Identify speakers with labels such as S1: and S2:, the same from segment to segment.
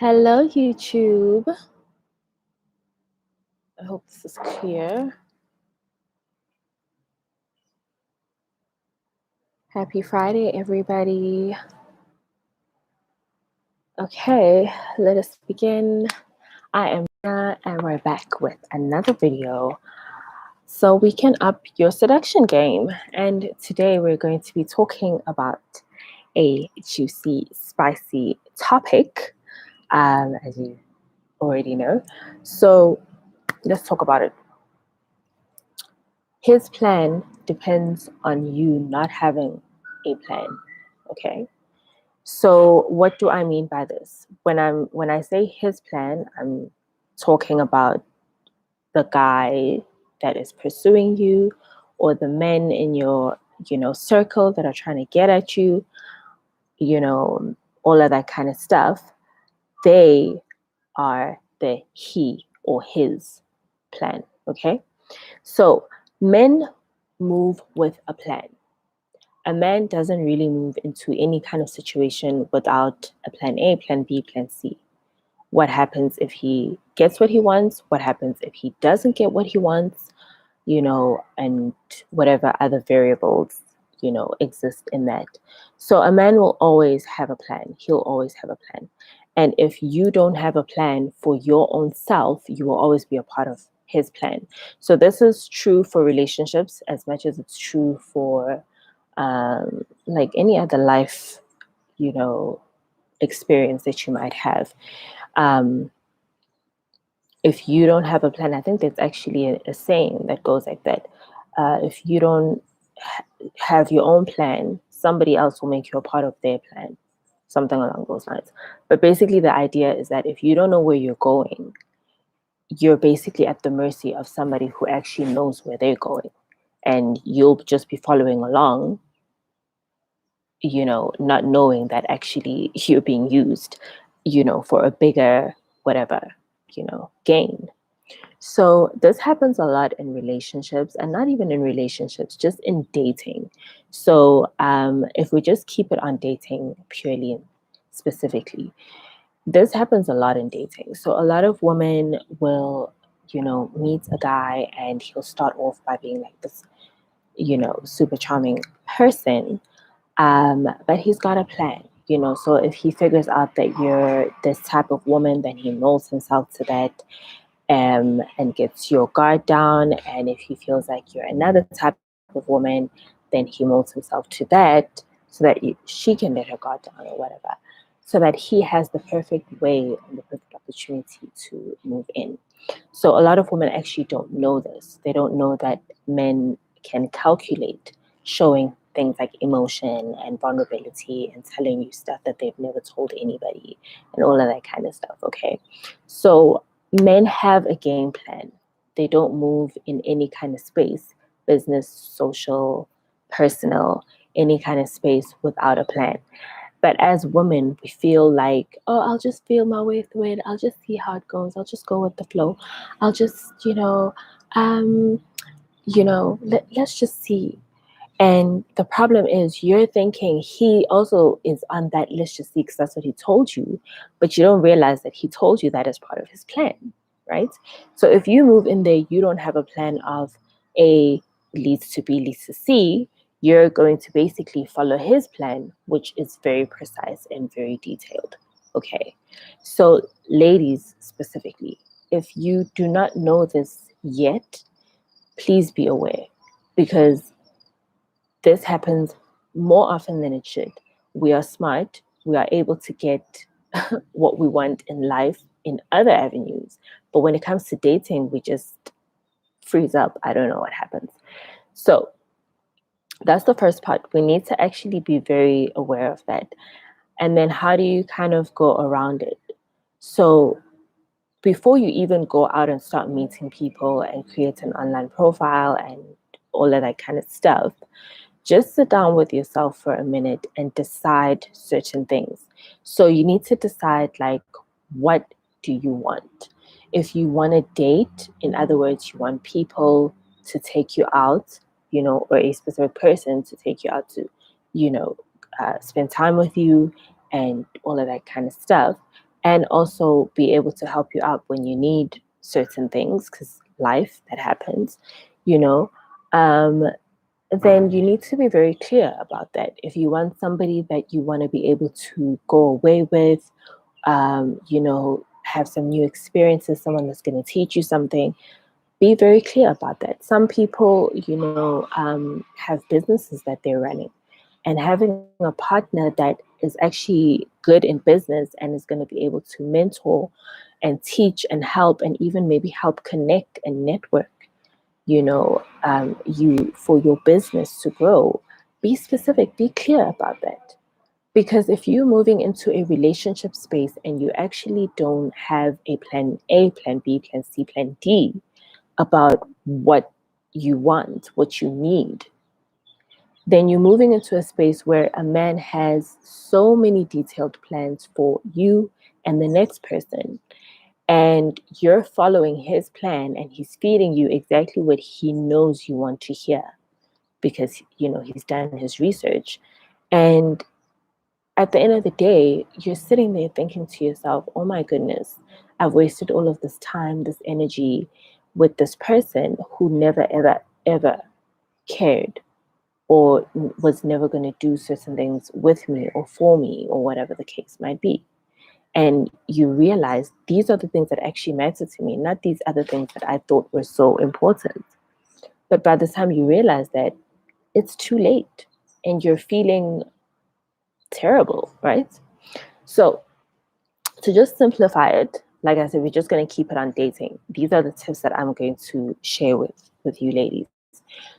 S1: Hello, YouTube. I hope this is clear. Happy Friday, everybody. Okay, let us begin. I am Nina, and we're back with another video so we can up your seduction game. And today we're going to be talking about a juicy, spicy topic, as you already know. So let's talk about it. His plan depends on you not having a plan. Okay. So what do I mean by this? When I say his plan, I'm talking about the guy that is pursuing you, or the men in your, circle that are trying to get at you, all of that kind of stuff. They are the he or his plan. Okay. So men move with a plan. A man doesn't really move into any kind of situation without a plan A, plan B, plan C. What happens if he gets what he wants? What happens if he doesn't get what he wants? And whatever other variables, exist in that. So a man will always have a plan. He'll always have a plan. And if you don't have a plan for your own self, you will always be a part of his plan. So this is true for relationships as much as it's true for like any other life, experience that you might have. If you don't have a plan, I think there's actually a saying that goes like that. If you don't have your own plan, somebody else will make you a part of their plan, something along those lines. But basically, the idea is that if you don't know where you're going, you're basically at the mercy of somebody who actually knows where they're going. And you'll just be following along, not knowing that actually you're being used, for a bigger whatever, gain. So this happens a lot in relationships, and not even in relationships, just in dating. So if we just keep it on dating purely and specifically, this happens a lot in dating. So a lot of women will, meet a guy and he'll start off by being like this, super charming person. But he's got a plan, so if he figures out that you're this type of woman, then he molds himself to that, and gets your guard down. And if he feels like you're another type of woman, then he molds himself to that so that she can let her guard down or whatever, so that he has the perfect way and the perfect opportunity to move in. So a lot of women actually don't know this. They don't know that men can calculate showing things like emotion and vulnerability and telling you stuff that they've never told anybody and all of that kind of stuff. Okay. So men have a game plan. They don't move in any kind of space, business, social, personal, any kind of space without a plan. But as women, we feel like, oh, I'll just feel my way through it. I'll just see how it goes. I'll just go with the flow. I'll just, let's just see. And the problem is you're thinking he also is on that list just see because that's what he told you, but you don't realize that he told you that as part of his plan, right? So if you move in there, you don't have a plan of A leads to B leads to C, you're going to basically follow his plan, which is very precise and very detailed. Okay. So ladies specifically, if you do not know this yet, please be aware, because this happens more often than it should. We are smart. We are able to get what we want in life in other avenues. But when it comes to dating, we just freeze up. I don't know what happens. So that's the first part. We need to actually be very aware of that. And then how do you kind of go around it? So before you even go out and start meeting people and create an online profile and all of that kind of stuff, just sit down with yourself for a minute and decide certain things. So you need to decide, like, what do you want? If you want to date, in other words, you want people to take you out, or a specific person to take you out to, spend time with you and all of that kind of stuff. and also be able to help you out when you need certain things, because life that happens, you know, um, then you need to be very clear about that. If you want somebody that you want to be able to go away with, have some new experiences, someone that's going to teach you something, be very clear about that. Some people, have businesses that they're running, and having a partner that is actually good in business and is going to be able to mentor and teach and help and even maybe help connect and network, you for your business to grow. Be specific, be clear about that. Because if you're moving into a relationship space and you actually don't have a plan A, plan B, plan C, plan D about what you want, what you need, then you're moving into a space where a man has so many detailed plans for you and the next person, and you're following his plan and he's feeding you exactly what he knows you want to hear because he's done his research. And at the end of the day, you're sitting there thinking to yourself, oh my goodness, I've wasted all of this time, this energy with this person who never ever ever cared or was never going to do certain things with me or for me or whatever the case might be. And you realize these are the things that actually matter to me, not these other things that I thought were so important. But by the time you realize that, it's too late and you're feeling terrible, right? So, to just simplify it, like I said, we're just going to keep it on dating. These are the tips that I'm going to share with you ladies.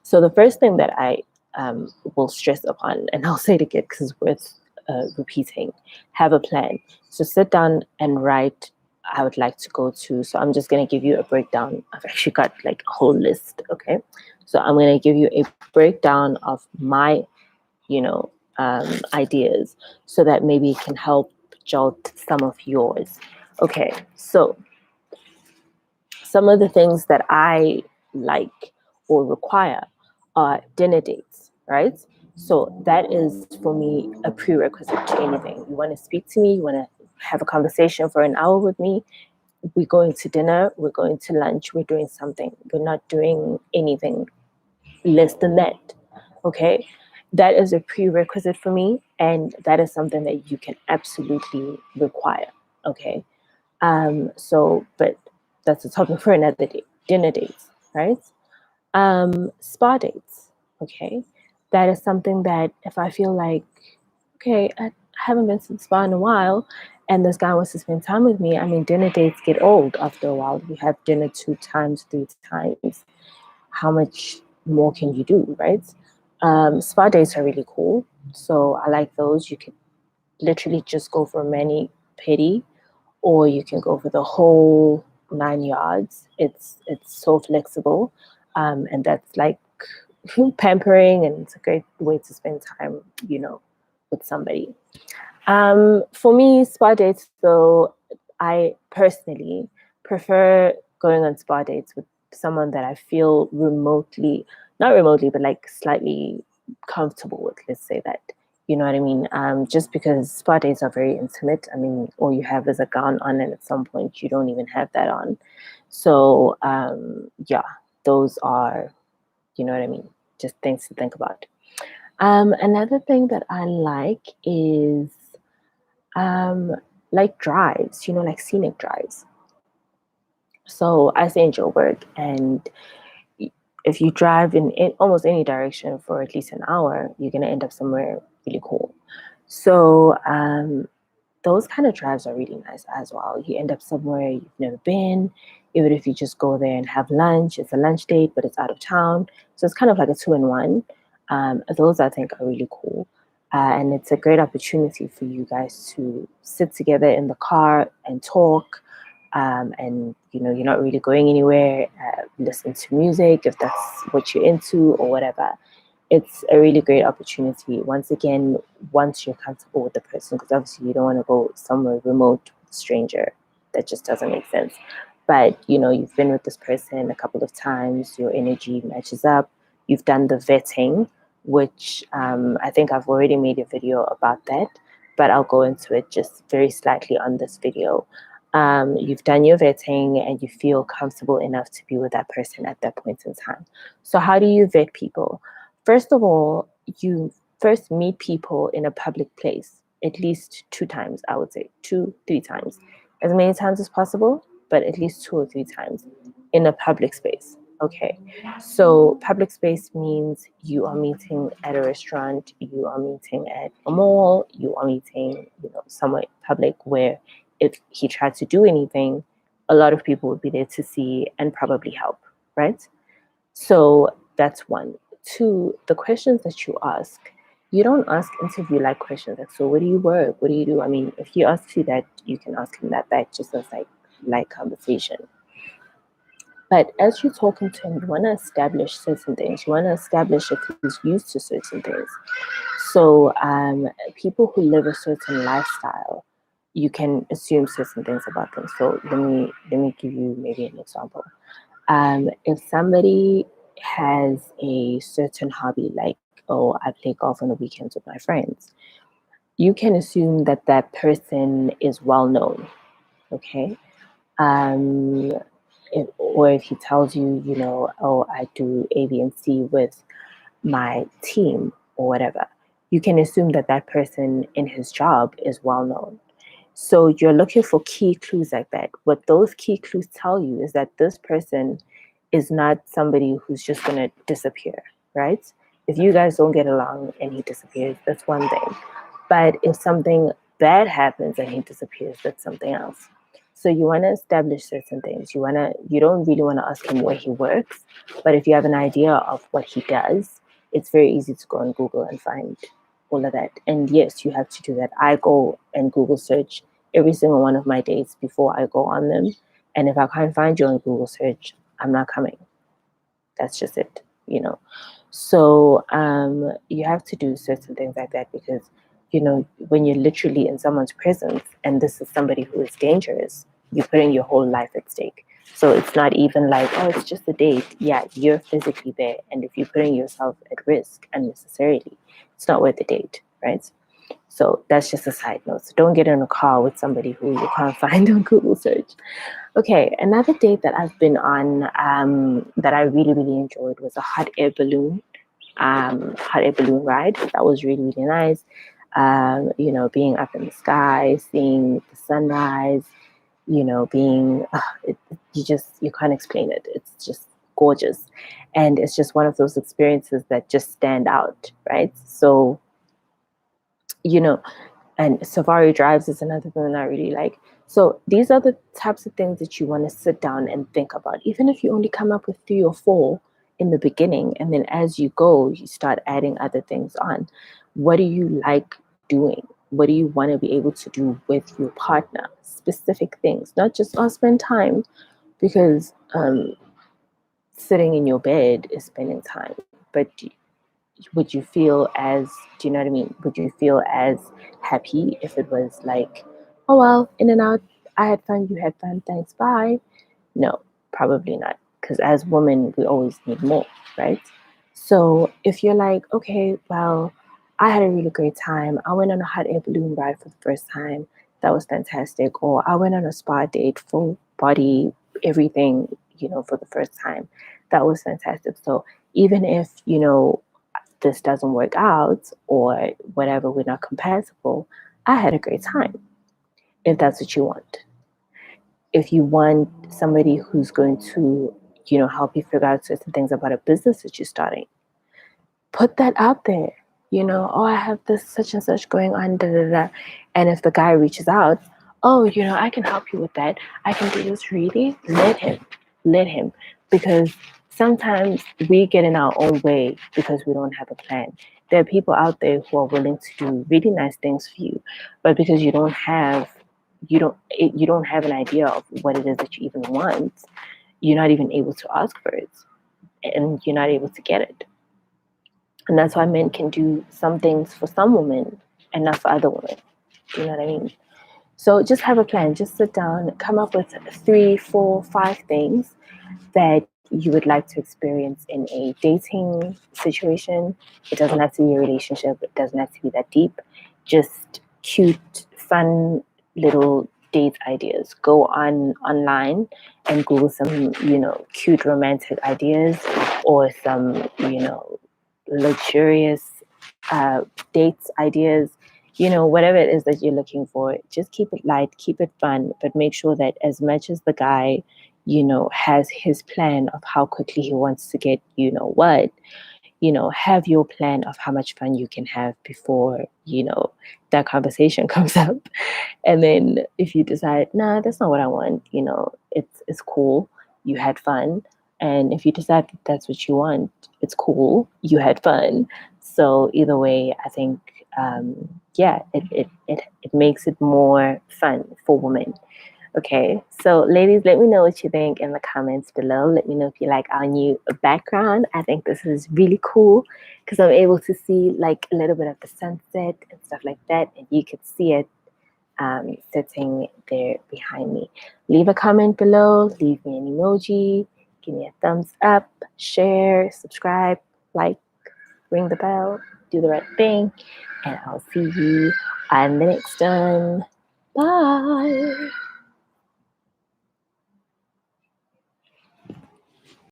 S1: So the first thing that I will stress upon, and I'll say it again because it's worth repeating, have a plan. So sit down and write, I would like to go to. So I'm just going to give you a breakdown. I've actually got like a whole list. Okay. So I'm going to give you a breakdown of my, ideas so that maybe it can help jolt some of yours. Okay. So some of the things that I like or require are dinner dates, right? So that is for me a prerequisite to anything. You want to speak to me, you want to have a conversation for an hour with me, we're going to dinner, we're going to lunch, we're doing something. We're not doing anything less than that. Okay? That is a prerequisite for me, and that is something that you can absolutely require. Okay? But that's a topic for another day. Dinner dates, right? Spa dates, okay? That is something that if I feel like, okay, I haven't been to the spa in a while, and this guy wants to spend time with me. I mean, dinner dates get old after a while. You have dinner 2 times, 3 times. How much more can you do, right? Spa dates are really cool. So I like those. You could literally just go for a mani-pedi, or you can go for the whole 9 yards. It's so flexible, and that's like pampering, and it's a great way to spend time, with somebody. For me, spa dates though, I personally prefer going on spa dates with someone that I feel not remotely, but like slightly comfortable with. Let's say that. You know what I mean? Just because spa dates are very intimate. I mean, all you have is a gown on, and at some point you don't even have that on. So, yeah, those are, you know what I mean? Just things to think about. Another thing that I like is um, like drives, like scenic drives. So I stay in Joburg, and if you drive in almost any direction for at least an hour, you're gonna end up somewhere really cool. So those kind of drives are really nice as well. You end up somewhere you've never been, even if you just go there and have lunch. It's a lunch date, but it's out of town, so it's kind of like a two-in-one. Those I think are really cool. And it's a great opportunity for you guys to sit together in the car and talk. And you're not really going anywhere. Listen to music if that's what you're into or whatever. It's a really great opportunity. Once again, once you're comfortable with the person, because obviously you don't want to go somewhere remote with a stranger. That just doesn't make sense. But you've been with this person a couple of times. Your energy matches up. You've done the vetting, which I think I've already made a video about that. but I'll go into it just very slightly on this video. You've done your vetting and you feel comfortable enough to be with that person at that point in time. So how do you vet people? First of all, you first meet people in a public place at least 2 times, I would say 2, 3 times, as many times as possible, but at least 2 or 3 times in a public space. Okay, so public space means you are meeting at a restaurant, you are meeting at a mall, you are meeting, somewhere public where if he tried to do anything, a lot of people would be there to see and probably help, right? So that's one. Two, the questions that you ask, you don't ask interview like questions like, so where do you work? What do you do? I mean, if he asks you that, you can ask him that back just as like conversation. But as you're talking to him, you want to establish certain things. You want to establish if he's used to certain things. So people who live a certain lifestyle, you can assume certain things about them. So let me give you maybe an example. If somebody has a certain hobby, like, oh, I play golf on the weekends with my friends, you can assume that that person is well known. Okay. Um, or if he tells you, oh, I do A, B, and C with my team or whatever, you can assume that that person in his job is well known. So you're looking for key clues like that. What those key clues tell you is that this person is not somebody who's just going to disappear, right? If you guys don't get along and he disappears, that's one thing. But if something bad happens and he disappears, that's something else. So you want to establish certain things. You don't really want to ask him where he works, but if you have an idea of what he does, it's very easy to go on Google and find all of that. And yes, you have to do that. I go and Google search every single one of my dates before I go on them. And if I can't find you on Google search, I'm not coming. That's just it. So you have to do certain things like that because, when you're literally in someone's presence and this is somebody who is dangerous, you're putting your whole life at stake. So it's not even like, oh, it's just a date. Yeah, you're physically there. And if you're putting yourself at risk unnecessarily, it's not worth the date, right? So that's just a side note. So don't get in a car with somebody who you can't find on Google search. Okay, another date that I've been on that I really, really enjoyed was a hot air balloon ride. That was really, really nice. Being up in the sky, seeing the sunrise, being, you can't explain it. It's just gorgeous. And it's just one of those experiences that just stand out, right? So, you know, and safari drives is another thing that I really like. So these are the types of things that you want to sit down and think about, even if you only come up with 3 or 4 in the beginning, and then as you go, you start adding other things on. What do you like doing? What do you want to be able to do with your partner? Specific things, not just spend time, because sitting in your bed is spending time, but would you feel as, do you know what I mean? Would you feel as happy if it was like, oh, well, in and out, I had fun, you had fun, thanks, bye? No, probably not. Because as women, we always need more, right? So if you're like, okay, well, I had a really great time. I went on a hot air balloon ride for the first time. That was fantastic. Or I went on a spa date, full body, everything, for the first time. That was fantastic. So even if, this doesn't work out or whatever, we're not compatible, I had a great time. If that's what you want. If you want somebody who's going to, help you figure out certain things about a business that you're starting, put that out there. Oh, I have this such and such going on, da da da. And if the guy reaches out, oh, I can help you with that. I can do this. Really, let him, because sometimes we get in our own way because we don't have a plan. There are people out there who are willing to do really nice things for you, but because you don't have an idea of what it is that you even want, you're not even able to ask for it, and you're not able to get it. And that's why men can do some things for some women and not for other women. Do you know what I mean? So just have a plan. Just sit down, come up with 3, 4, 5 things that you would like to experience in a dating situation. It doesn't have to be a relationship. It doesn't have to be that deep. Just cute, fun little date ideas. Go online and Google some, cute romantic ideas, or some, luxurious uh, dates ideas. Whatever it is that you're looking for, just keep it light, keep it fun, but make sure that as much as the guy, has his plan of how quickly he wants to get, what, have your plan of how much fun you can have before, that conversation comes up. And then if you decide, nah, that's not what I want, it's cool. You had fun. And if you decide that that's what you want, it's cool. You had fun. So either way, I think, yeah, it makes it more fun for women. Okay, so ladies, let me know what you think in the comments below. Let me know if you like our new background. I think this is really cool because I'm able to see like a little bit of the sunset and stuff like that, and you could see it sitting there behind me. Leave a comment below, leave me an emoji, give me a thumbs up, share, subscribe, like, ring the bell, do the right thing, and I'll see you on the next one. Bye.